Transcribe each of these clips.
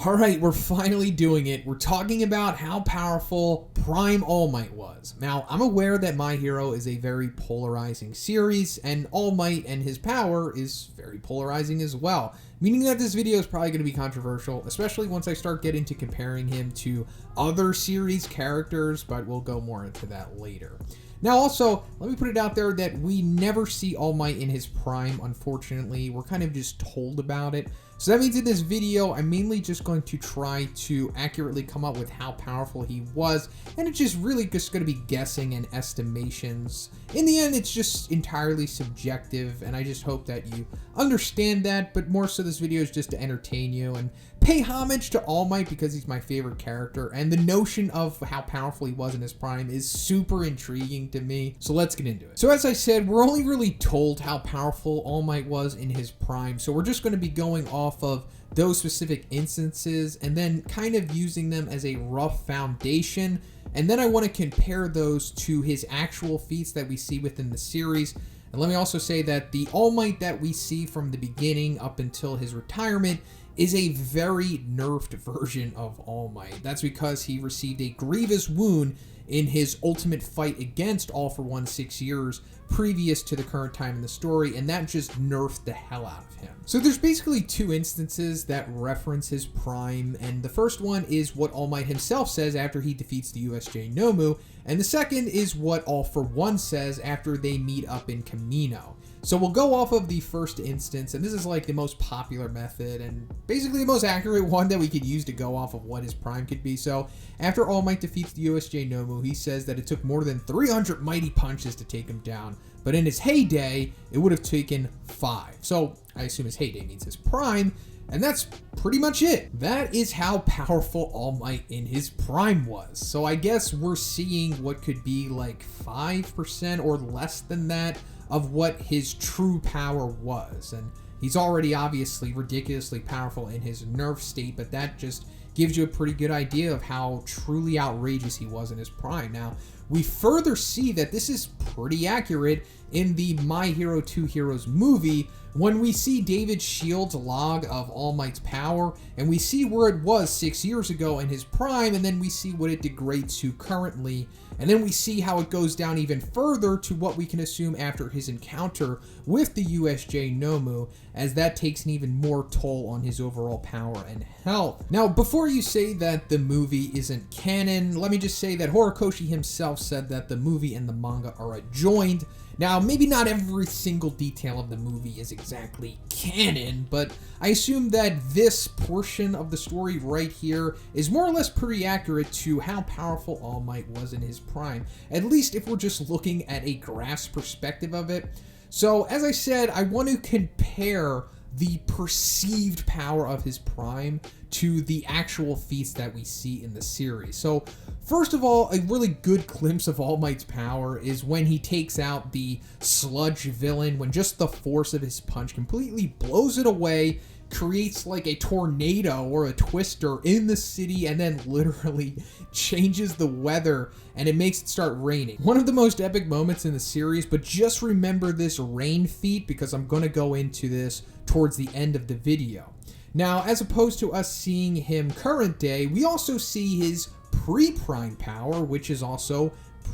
Alright, we're finally doing it. We're talking about how powerful Prime All Might was. Now, I'm aware that My Hero is a very polarizing series, and All Might and his power is very polarizing as well. Meaning that this video is probably going to be controversial, especially once I start getting to comparing him to other series characters, but we'll go more into that later. Now also, let me put it out there that we never see All Might in his prime, unfortunately. We're kind of just told about it. So that means in this video, I'm mainly just going to try to accurately come up with how powerful he was, and it's just really just going to be guessing and estimations. In the end, it's just entirely subjective, and I just hope that you understand that, but more so this video is just to entertain you and pay homage to All Might because he's my favorite character, and the notion of how powerful he was in his prime is super intriguing to me. So let's get into it. So as I said, we're only really told how powerful All Might was in his prime, so we're just going to be going off of those specific instances and then kind of using them as a rough foundation. And then I want to compare those to his actual feats that we see within the series. And let me also say that the All Might that we see from the beginning up until his retirement is a very nerfed version of All Might. That's because he received a grievous wound in his ultimate fight against All For One 6 years previous to the current time in the story, and that just nerfed the hell out of him. So there's basically two instances that reference his prime, and the first one is what All Might himself says after he defeats the USJ Nomu, and the second is what All For One says after they meet up in Camino. So we'll go off of the first instance, and this is like the most popular method and basically the most accurate one that we could use to go off of what his prime could be. So after All Might defeats the USJ Nomu, he says that it took more than 300 mighty punches to take him down, but in his heyday, it would have taken 5. So I assume his heyday means his prime, and that's pretty much it. That is how powerful All Might in his prime was. So I guess we're seeing what could be like 5% or less than that of what his true power was. And he's already obviously ridiculously powerful in his nerf state, but that just gives you a pretty good idea of how truly outrageous he was in his prime. Now, we further see that this is pretty accurate in the My Hero 2 Heroes movie when we see David Shield's log of All Might's power, and we see where it was 6 years ago in his prime, and then we see what it degrades to currently, and then we see how it goes down even further to what we can assume after his encounter with the USJ Nomu, as that takes an even more toll on his overall power and health. Now, before you say that the movie isn't canon, let me just say that Horikoshi himself said that the movie and the manga are adjoined. Now, maybe not every single detail of the movie is exactly canon, but I assume that this portion of the story right here is more or less pretty accurate to how powerful All Might was in his prime, at least if we're just looking at a grasp perspective of it. So, as I said, I want to compare the perceived power of his prime to the actual feats that we see in the series. So first of all, a really good glimpse of All Might's power is when he takes out the sludge villain, when just the force of his punch completely blows it away, creates like a tornado or a twister in the city, and then literally changes the weather and it makes it start raining. One of the most epic moments in the series, but just remember this rain feat because I'm going to go into this towards the end of the video. Now, as opposed to us seeing him current day, we also see his pre-prime power, which is also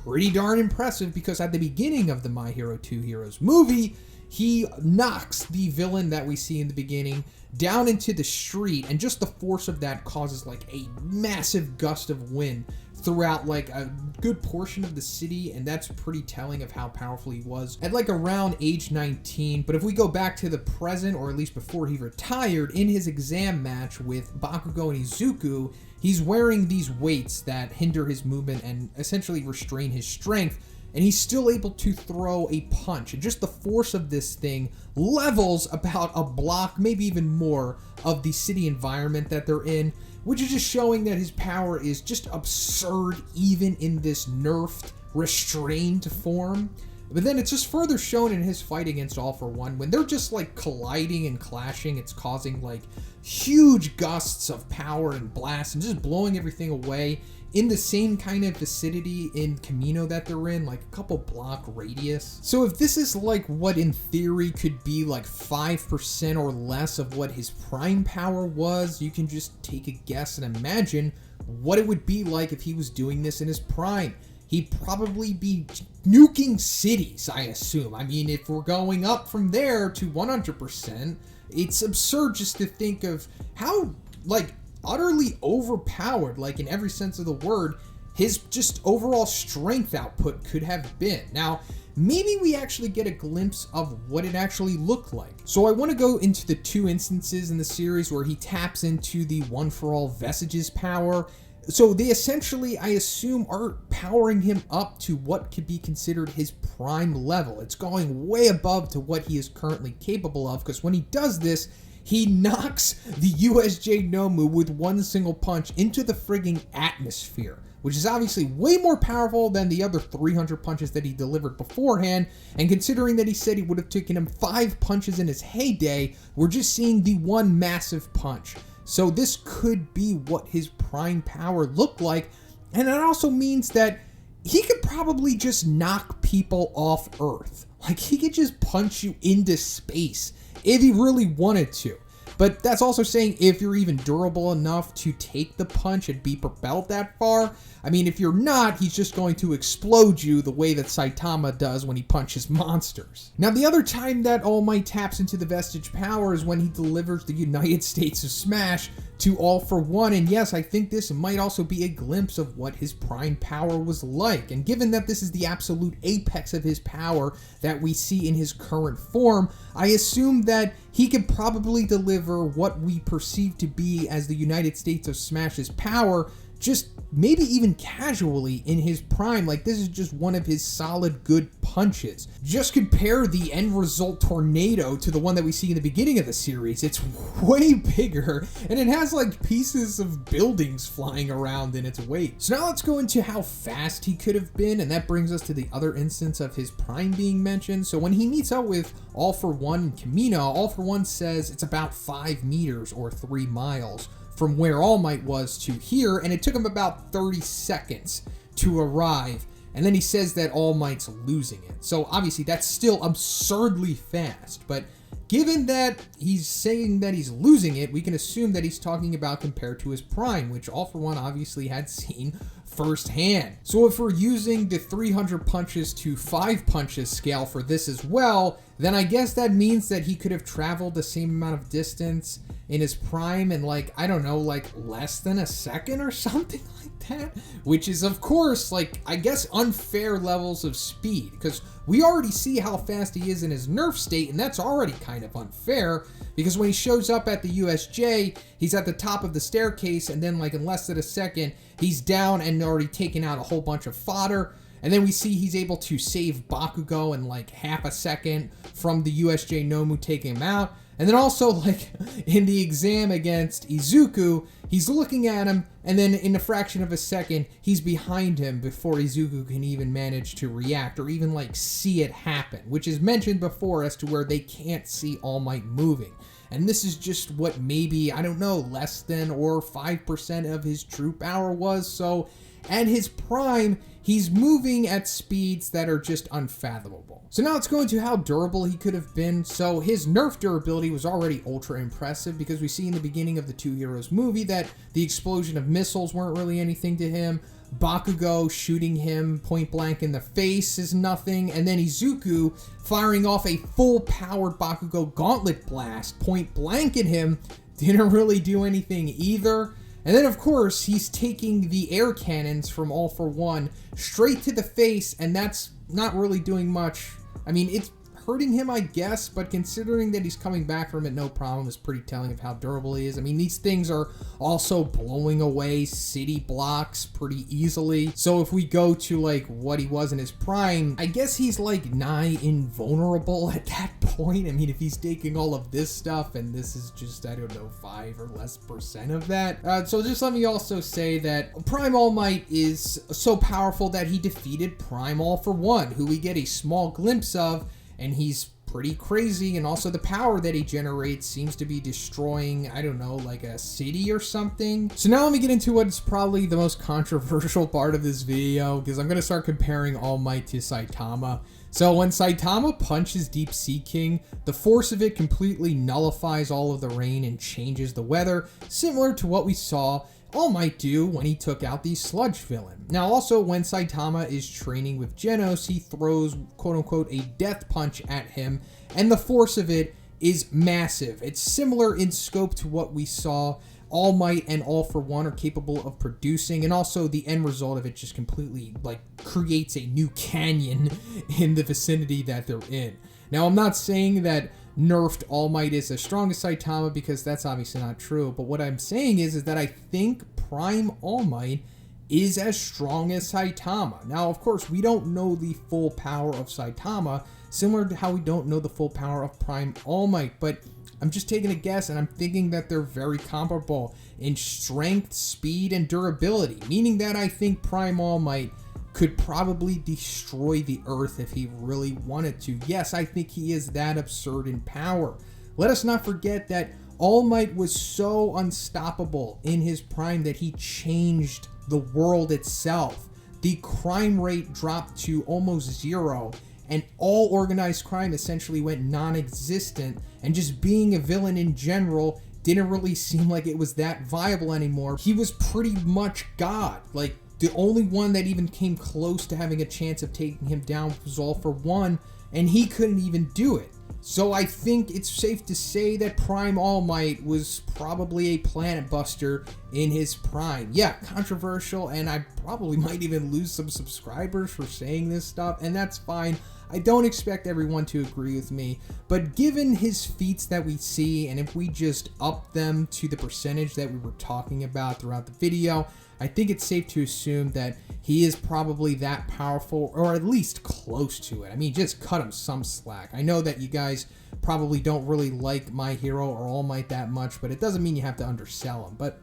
pretty darn impressive because at the beginning of the My Hero 2 Heroes movie, he knocks the villain that we see in the beginning down into the street, and just the force of that causes like a massive gust of wind throughout like a good portion of the city, and that's pretty telling of how powerful he was at like around age 19. But if we go back to the present, or at least before he retired, in his exam match with Bakugo and Izuku, he's wearing these weights that hinder his movement and essentially restrain his strength, and he's still able to throw a punch. And just the force of this thing levels about a block, maybe even more, of the city environment that they're in, which is just showing that his power is just absurd even in this nerfed, restrained form. But then it's just further shown in his fight against All For One. When they're just like colliding and clashing, it's causing like huge gusts of power and blast and just blowing everything away in the same kind of vicinity in Camino that they're in, like a couple block radius. So if this is like what in theory could be like 5% or less of what his prime power was, you can just take a guess and imagine what it would be like if he was doing this in his prime. He'd probably be nuking cities, I assume. I mean, if we're going up from there to 100%, it's absurd just to think of how, like, utterly overpowered, like in every sense of the word, his just overall strength output could have been. Now, maybe we actually get a glimpse of what it actually looked like. So I want to go into the 2 instances in the series where he taps into the One For All Vestige's power. So they essentially, I assume, are powering him up to what could be considered his prime level. It's going way above to what he is currently capable of, because when he does this, he knocks the USJ Nomu with one single punch into the frigging atmosphere, which is obviously way more powerful than the other 300 punches that he delivered beforehand. And considering that he said he would have taken him 5 punches in his heyday, we're just seeing the one massive punch. So this could be what his prime power looked like. And that also means that he could probably just knock people off Earth. Like, he could just punch you into space if he really wanted to. But that's also saying if you're even durable enough to take the punch and be propelled that far. I mean, if you're not, he's just going to explode you the way that Saitama does when he punches monsters. Now, the other time that All Might taps into the Vestige power is when he delivers the United States of Smash to All For One. And yes, I think this might also be a glimpse of what his prime power was like. And given that this is the absolute apex of his power that we see in his current form, I assume that he could probably deliver what we perceive to be as the United States of Smash's power, just maybe even casually in his prime. Like, this is just one of his solid good punches. Just compare the end result tornado to the one that we see in the beginning of the series. It's way bigger, and it has like pieces of buildings flying around in its wake. So now let's go into how fast he could have been, and that brings us to the other instance of his prime being mentioned. So when he meets up with All For One in Camino, All For One says it's about 5 meters or 3 miles from where All Might was to here, and it took him about 30 seconds to arrive. And then he says that All Might's losing it. So obviously that's still absurdly fast, but given that he's saying that he's losing it, we can assume that he's talking about compared to his prime, which All For One obviously had seen firsthand. So if we're using the 300 punches to 5 punches scale for this as well, then I guess that means that he could have traveled the same amount of distance in his prime in, like, I don't know, like less than a second or something like that, which is of course, like, I guess unfair levels of speed, because we already see how fast he is in his nerf state, and that's already kind of unfair, because when he shows up at the USJ, he's at the top of the staircase, and then like in less than a second, he's down and already taken out a whole bunch of fodder. And then we see he's able to save Bakugo in like half a second from the USJ Nomu taking him out. And then also, like, in the exam against Izuku, he's looking at him, and then in a fraction of a second, he's behind him before Izuku can even manage to react or even, like, see it happen, which is mentioned before as to where they can't see All Might moving. And this is just what maybe, I don't know, less than or 5% of his true power was. So at his prime, he's moving at speeds that are just unfathomable. So now let's go into how durable he could have been. So his nerf durability was already ultra impressive, because we see in the beginning of the Two Heroes movie that the explosion of missiles weren't really anything to him. Bakugo shooting him point blank in the face is nothing, and then Izuku firing off a full-powered Bakugo gauntlet blast point blank at him didn't really do anything either. And then, of course, he's taking the air cannons from All For One straight to the face, and that's not really doing much. I mean, it's hurting him, I guess, but considering that he's coming back from it no problem is pretty telling of how durable he is. I mean, these things are also blowing away city blocks pretty easily. So if we go to like what he was in his prime, I guess he's like nigh invulnerable at that point. I mean, if he's taking all of this stuff and this is just, I don't know, 5 or less % of that. So just let me also say that Prime All Might is so powerful that he defeated Prime All for One, who we get a small glimpse of, and he's pretty crazy, and also the power that he generates seems to be destroying, I don't know, like a city or something. So now let me get into what's probably the most controversial part of this video, because I'm going to start comparing All Might to Saitama. So when Saitama punches Deep Sea King, the force of it completely nullifies all of the rain and changes the weather, similar to what we saw All Might do when he took out the sludge villain. Now also, when Saitama is training with Genos, he throws quote-unquote a death punch at him, and the force of it is massive. It's similar in scope to what we saw All Might and All for One are capable of producing, and also the end result of it just completely like creates a new canyon in the vicinity that they're in. Now I'm not saying that nerfed All Might is as strong as Saitama, because that's obviously not true, but what I'm saying is that I think Prime All Might is as strong as Saitama. Now of course we don't know the full power of Saitama, similar to how we don't know the full power of Prime All Might, but I'm just taking a guess, and I'm thinking that they're very comparable in strength, speed, and durability, meaning that I think Prime All Might could probably destroy the Earth if he really wanted to. Yes, I think he is that absurd in power. Let us not forget that All Might was so unstoppable in his prime that he changed the world itself. The crime rate dropped to almost 0, and all organized crime essentially went non-existent, and just being a villain in general didn't really seem like it was that viable anymore. He was pretty much God. Like, the only one that even came close to having a chance of taking him down was All for One, and he couldn't even do it. So I think it's safe to say that Prime All Might was probably a planet buster in his prime. Yeah, controversial, and I probably might even lose some subscribers for saying this stuff, and that's fine. I don't expect everyone to agree with me, but given his feats that we see, and if we just up them to the percentage that we were talking about throughout the video, I think it's safe to assume that he is probably that powerful, or at least close to it. I mean, just cut him some slack. I know that you guys probably don't really like my hero or All Might that much, but it doesn't mean you have to undersell him. But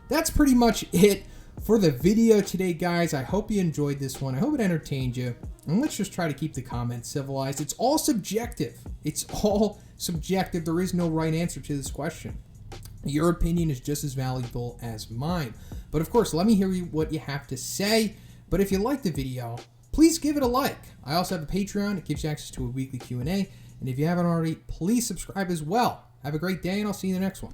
that's pretty much it for the video today, guys. I hope you enjoyed this one. I hope it entertained you. And let's just try to keep the comments civilized. It's all subjective. It's all subjective. There is no right answer to this question. Your opinion is just as valuable as mine. But of course, let me hear what you have to say. But if you liked the video, please give it a like. I also have a Patreon. It gives you access to a weekly Q&A. And if you haven't already, please subscribe as well. Have a great day, and I'll see you in the next one.